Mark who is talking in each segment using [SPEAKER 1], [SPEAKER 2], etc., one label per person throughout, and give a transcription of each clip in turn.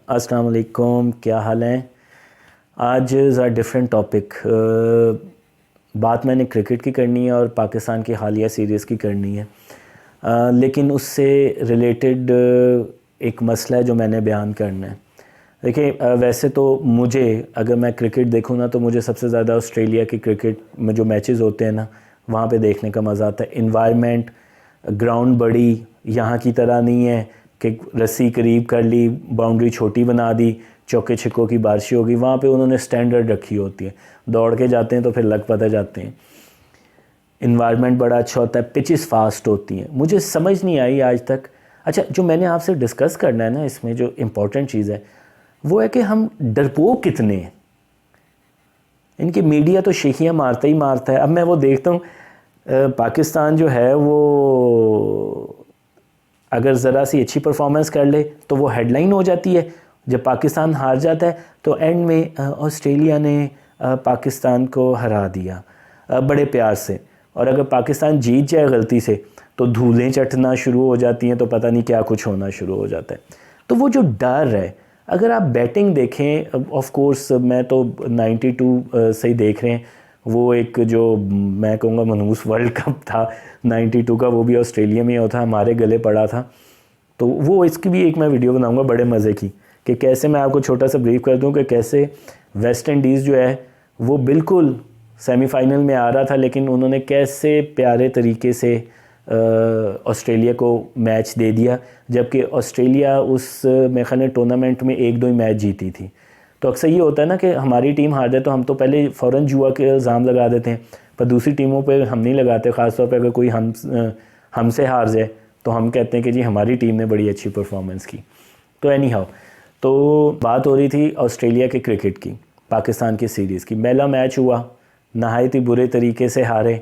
[SPEAKER 1] السلام علیکم، کیا حال ہیں؟ آج ذرا ڈفرینٹ ٹاپک، بات میں نے کرکٹ کی کرنی ہے اور پاکستان کی حالیہ سیریز کی کرنی ہے، لیکن اس سے ریلیٹڈ ایک مسئلہ ہے جو میں نے بیان کرنا ہے۔ دیکھیں، ویسے تو مجھے اگر میں کرکٹ دیکھوں نا تو مجھے سب سے زیادہ آسٹریلیا کی کرکٹ میں جو میچز ہوتے ہیں نا وہاں پہ دیکھنے کا مزہ آتا ہے۔ انوائرمنٹ، گراؤنڈ بڑی یہاں کی طرح نہیں ہے کہ رسی قریب کر لی، باؤنڈری چھوٹی بنا دی، چوکے چھکوں کی بارشی ہوگی۔ وہاں پہ انہوں نے سٹینڈرڈ رکھی ہوتی ہے، دوڑ کے جاتے ہیں تو پھر لگ پتہ جاتے ہیں۔ انوائرمنٹ بڑا اچھا ہوتا ہے، پچز فاسٹ ہوتی ہیں۔ مجھے سمجھ نہیں آئی آج تک۔ اچھا، جو میں نے آپ سے ڈسکس کرنا ہے نا، اس میں جو امپورٹنٹ چیز ہے وہ ہے کہ ہم ڈرپوک کتنے ہیں۔ ان کی میڈیا تو شیخیاں مارتا ہی مارتا ہے۔ اب میں وہ دیکھتا ہوں پاکستان جو ہے وہ اگر ذرا سی اچھی پرفارمنس کر لے تو وہ ہیڈ لائن ہو جاتی ہے۔ جب پاکستان ہار جاتا ہے تو اینڈ میں آسٹریلیا نے پاکستان کو ہرا دیا بڑے پیار سے، اور اگر پاکستان جیت جائے غلطی سے تو دھولیں چٹنا شروع ہو جاتی ہیں، تو پتہ نہیں کیا کچھ ہونا شروع ہو جاتا ہے۔ تو وہ جو ڈر ہے، اگر آپ بیٹنگ دیکھیں، آف کورس میں تو 92 سے ہی دیکھ رہے ہیں، وہ ایک جو میں کہوں گا منحوس ورلڈ کپ تھا 92 کا، وہ بھی آسٹریلیا میں ہوتا، ہمارے گلے پڑا تھا۔ تو وہ اس کی بھی ایک میں ویڈیو بناؤں گا بڑے مزے کی، کہ کیسے میں آپ کو چھوٹا سا بریف کر دوں کہ کیسے ویسٹ انڈیز جو ہے وہ بالکل سیمی فائنل میں آ رہا تھا، لیکن انہوں نے کیسے پیارے طریقے سے آسٹریلیا کو میچ دے دیا، جبکہ آسٹریلیا اس میرے خیال ٹورنامنٹ میں 1-2 ہی میچ جیتی تھی۔ تو اکثر یہ ہوتا ہے نا کہ ہماری ٹیم ہار جائے تو ہم تو پہلے فوراً جوا کے الزام لگا دیتے ہیں، پر دوسری ٹیموں پہ ہم نہیں لگاتے، خاص طور پہ اگر کوئی ہم سے ہار جائے تو ہم کہتے ہیں کہ جی ہماری ٹیم نے بڑی اچھی پرفارمنس کی۔ تو اینی ہاؤ، تو بات ہو رہی تھی آسٹریلیا کے کرکٹ کی، پاکستان کی سیریز کی۔ پہلا میچ ہوا، نہایت ہی برے طریقے سے ہارے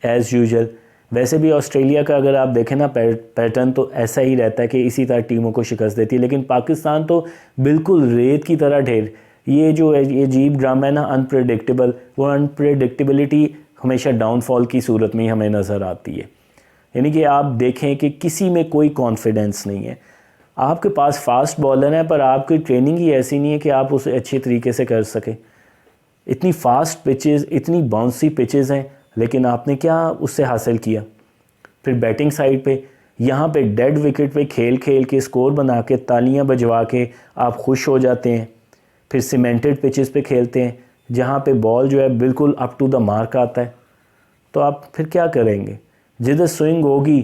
[SPEAKER 1] ایز یوزول۔ ویسے بھی آسٹریلیا کا اگر آپ دیکھیں نا پیٹرن تو ایسا ہی رہتا ہے کہ اسی طرح ٹیموں کو شکست دیتی ہے، لیکن پاکستان تو بالکل ریت کی طرح ڈھیر۔ یہ جو عجیب ڈرامہ ہے نا انپریڈکٹیبل، وہ انپریڈکٹیبلٹی ہمیشہ ڈاؤن فال کی صورت میں ہی ہمیں نظر آتی ہے۔ یعنی کہ آپ دیکھیں کہ کسی میں کوئی کانفیڈنس نہیں ہے۔ آپ کے پاس فاسٹ بالر ہیں پر آپ کی ٹریننگ ہی ایسی نہیں ہے کہ آپ اسے اچھے طریقے سے کر سکیں۔ اتنی فاسٹ پچز، اتنی باؤنسی پچز ہیں، لیکن آپ نے کیا اس سے حاصل کیا؟ پھر بیٹنگ سائڈ پہ یہاں پہ ڈیڈ وکٹ پہ کھیل کے سکور بنا کے تالیاں بجوا کے آپ خوش ہو جاتے ہیں۔ پھر سیمنٹڈ پچز پہ کھیلتے ہیں جہاں پہ بال جو ہے بالکل اپ ٹو دا مارک آتا ہے، تو آپ پھر کیا کریں گے؟ جدھر سوئنگ ہوگی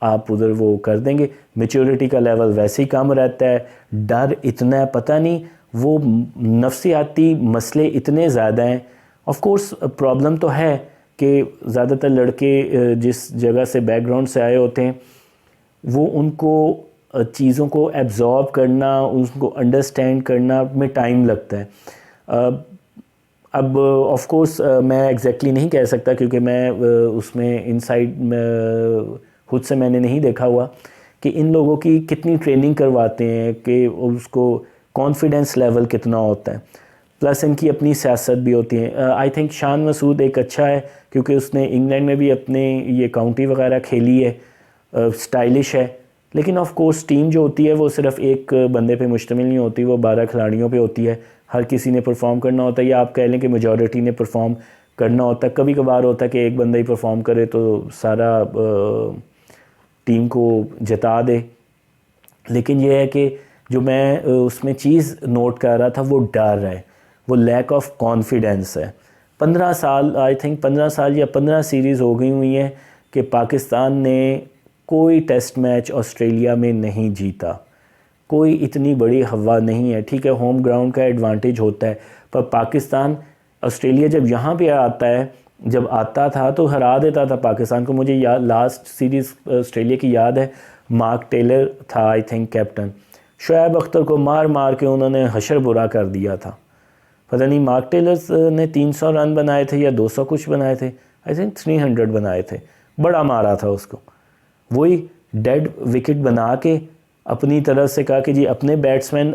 [SPEAKER 1] آپ ادھر وہ کر دیں گے۔ میچورٹی کا لیول ویسے ہی کم رہتا ہے، ڈر اتنا ہے، پتہ نہیں، وہ نفسیاتی مسئلے اتنے زیادہ ہیں۔ آف کورس پرابلم تو ہے کہ زیادہ تر لڑکے جس جگہ سے بیک گراؤنڈ سے آئے ہوتے ہیں وہ ان کو چیزوں کو ایبزارب کرنا، ان کو انڈرسٹینڈ کرنا میں ٹائم لگتا ہے۔ اب آف کورس میں ایگزیکٹلی نہیں کہہ سکتا کیونکہ میں اس میں ان سائڈ خود سے میں نے نہیں دیکھا ہوا کہ ان لوگوں کی کتنی ٹریننگ کرواتے ہیں، کہ اس کو کانفیڈنس لیول کتنا ہوتا ہے، پلس ان کی اپنی سیاست بھی ہوتی ہے۔ آئی تھنک شان مسعود ایک اچھا ہے کیونکہ اس نے انگلینڈ میں بھی اپنے یہ کاؤنٹی وغیرہ کھیلی ہے، سٹائلش ہے، لیکن آف کورس ٹیم جو ہوتی ہے وہ صرف ایک بندے پہ مشتمل نہیں ہوتی، وہ 12 کھلاڑیوں پہ ہوتی ہے، ہر کسی نے پرفارم کرنا ہوتا ہے، یا آپ کہہ لیں کہ میجورٹی نے پرفارم کرنا ہوتا ہے۔ کبھی کبھار ہوتا ہے کہ ایک بندہ ہی پرفارم کرے تو سارا ٹیم کو جتا دے، لیکن یہ ہے کہ جو میں اس میں چیز نوٹ کر رہا تھا وہ ڈر ہے، وہ لیک آف کانفیڈنس ہے۔ 15 سال، آئی تھنک 15 سال یا 15 سیریز ہو گئی ہوئی ہیں کہ پاکستان نے کوئی ٹیسٹ میچ آسٹریلیا میں نہیں جیتا، کوئی اتنی بڑی ہوا نہیں ہے۔ ٹھیک ہے، ہوم گراؤنڈ کا ایڈوانٹیج ہوتا ہے، پر پاکستان آسٹریلیا جب یہاں پہ آتا ہے، جب آتا تھا تو ہرا دیتا تھا پاکستان کو۔ مجھے لاسٹ سیریز آسٹریلیا کی یاد ہے، مارک ٹیلر تھا I think captain, Shoaib Akhtar کو مار مار کے انہوں نے حشر برا کر دیا تھا۔ پتہ نہیں مارک ٹیلر نے 300 رن بنائے تھے یا 200 کچھ بنائے تھے، آئی تھنک 300 بنائے تھے، بڑا مارا تھا اس کو۔ وہی ڈیڈ وکٹ بنا کے اپنی طرف سے کہا کہ جی اپنے بیٹسمین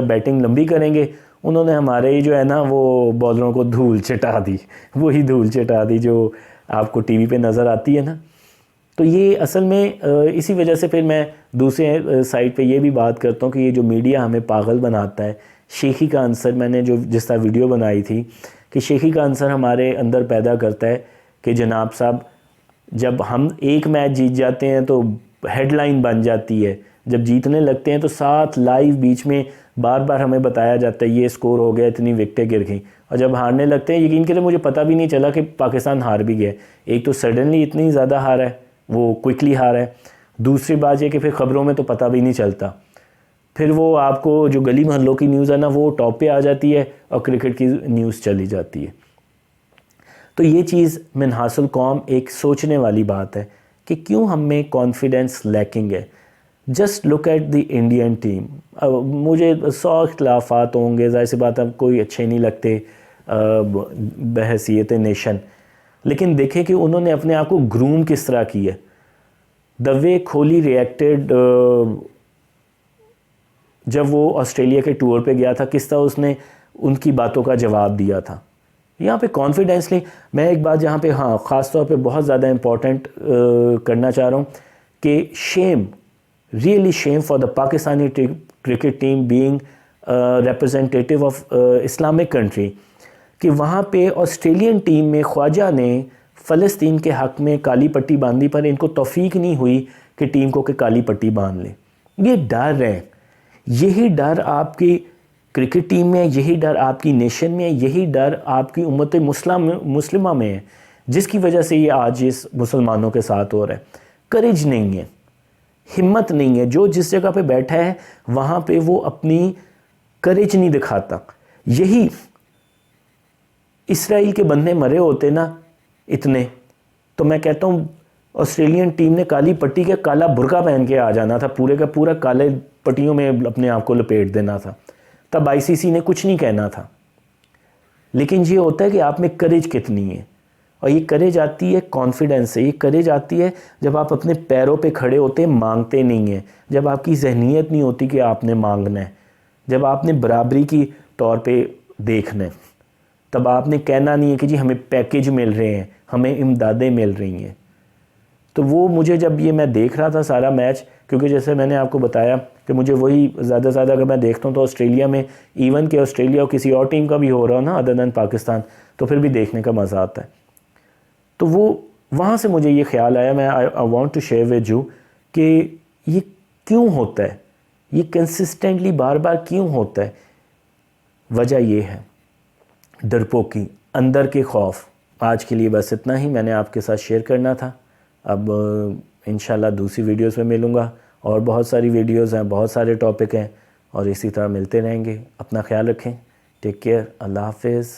[SPEAKER 1] بیٹنگ لمبی کریں گے، انہوں نے ہمارے ہی جو ہے نا وہ بالروں کو دھول چٹا دی، وہی دھول چٹا دی جو آپ کو ٹی وی پہ نظر آتی ہے نا۔ تو یہ اصل میں اسی وجہ سے پھر میں دوسرے سائٹ پہ یہ بھی بات کرتا ہوں کہ یہ جو میڈیا ہمیں پاگل بناتا ہے، شیخی کا عنصر، میں نے جو جس طرح ویڈیو بنائی تھی کہ شیخی کا عنصر ہمارے اندر پیدا کرتا ہے کہ جناب صاحب جب ہم ایک میچ جیت جاتے ہیں تو ہیڈ لائن بن جاتی ہے، جب جیتنے لگتے ہیں تو ساتھ لائیو بیچ میں بار بار ہمیں بتایا جاتا ہے یہ سکور ہو گیا، اتنی وکٹیں گر گئیں، اور جب ہارنے لگتے ہیں یقین کریں مجھے پتہ بھی نہیں چلا کہ پاکستان ہار بھی گیا۔ ایک تو سڈنلی اتنی زیادہ ہارا ہے، وہ کوئکلی ہارا ہے، دوسری بات یہ کہ پھر خبروں میں تو پتہ بھی نہیں چلتا، پھر وہ آپ کو جو گلی محلوں کی نیوز ہے نا وہ ٹاپ پہ آ جاتی ہے اور کرکٹ کی نیوز چلی جاتی ہے۔ تو یہ چیز منحاص القوم ایک سوچنے والی بات ہے کہ کیوں ہم میں کانفیڈنس لیکنگ ہے۔ Just look at the Indian team. مجھے 100 اختلافات ہوں گے، ظاہر سی بات ہے کوئی اچھے نہیں لگتے بحیثیت نیشن، لیکن دیکھیں کہ انہوں نے اپنے آپ کو گروم کس طرح کی ہے۔ دا وے کوہلی ریئیکٹڈ جب وہ آسٹریلیا کے ٹور پہ گیا تھا، کس طرح اس نے ان کی باتوں کا جواب دیا تھا۔ یہاں پہ کانفیڈنسلی میں ایک بات یہاں پہ خاص طور پہ بہت زیادہ امپورٹنٹ کرنا چاہ رہا ہوں کہ shame, really shame for the Pakistani cricket team being representative of Islamic country, کہ وہاں پہ آسٹریلین ٹیم میں خواجہ نے فلسطین کے حق میں کالی پٹی باندھی، پر ان کو توفیق نہیں ہوئی کہ ٹیم کو کہ کالی پٹی باندھ لیں۔ یہ ڈر ہے، یہی ڈر آپ کی کرکٹ ٹیم میں ہے، یہی ڈر آپ کی نیشن میں ہے، یہی ڈر آپ کی امت مسلمہ میں ہے، جس کی وجہ سے یہ آج اس مسلمانوں کے ساتھ ہو رہا ہے۔ کریج نہیں ہے، ہمت نہیں ہے، جو جس جگہ پہ بیٹھا ہے وہاں پہ وہ اپنی کریج نہیں دکھاتا۔ یہی اسرائیل کے بندے مرے ہوتے نا اتنے، تو میں کہتا ہوں آسٹریلین ٹیم نے کالی پٹی کے کالا برقع پہن کے آ جانا تھا، پورے کا پورا کالے پٹیوں میں اپنے آپ کو لپیٹ دینا تھا، تب آئی سی سی نے کچھ نہیں کہنا تھا۔ لیکن یہ ہوتا ہے کہ آپ میں کریج کتنی ہے، اور یہ کریج آتی ہے کانفیڈنس سے، یہ کریج آتی ہے جب آپ اپنے پیروں پہ کھڑے ہوتے ہیں، مانگتے نہیں ہیں، جب آپ کی ذہنیت نہیں ہوتی کہ آپ نے مانگنا ہے، جب آپ نے برابری کی طور پہ دیکھنا ہے، تب آپ نے کہنا نہیں ہے کہ جی ہمیں پیکیج مل رہے ہیں، ہمیں امدادیں مل رہی ہیں۔ تو وہ مجھے جب یہ میں دیکھ رہا تھا سارا میچ، کیونکہ جیسے میں نے آپ کو بتایا کہ مجھے وہی زیادہ سے زیادہ اگر میں دیکھتا ہوں تو آسٹریلیا میں، ایون کہ آسٹریلیا اور کسی اور ٹیم کا بھی ہو رہا ہو نا ادر دین پاکستان، تو پھر بھی دیکھنے کا مزہ آتا ہے۔ تو وہ وہاں سے مجھے یہ خیال آیا، میں I want to share with you کہ یہ کیوں ہوتا ہے، یہ کنسسٹنٹلی بار بار کیوں ہوتا ہے۔ وجہ یہ ہے ڈرپوکی، اندر کے خوف۔ آج کے لیے بس اتنا ہی میں نے آپ کے ساتھ شیئر کرنا تھا۔ اب انشاءاللہ دوسری ویڈیوز میں ملوں گا، اور بہت ساری ویڈیوز ہیں، بہت سارے ٹاپک ہیں، اور اسی طرح ملتے رہیں گے۔ اپنا خیال رکھیں، ٹیک کیئر، اللہ حافظ۔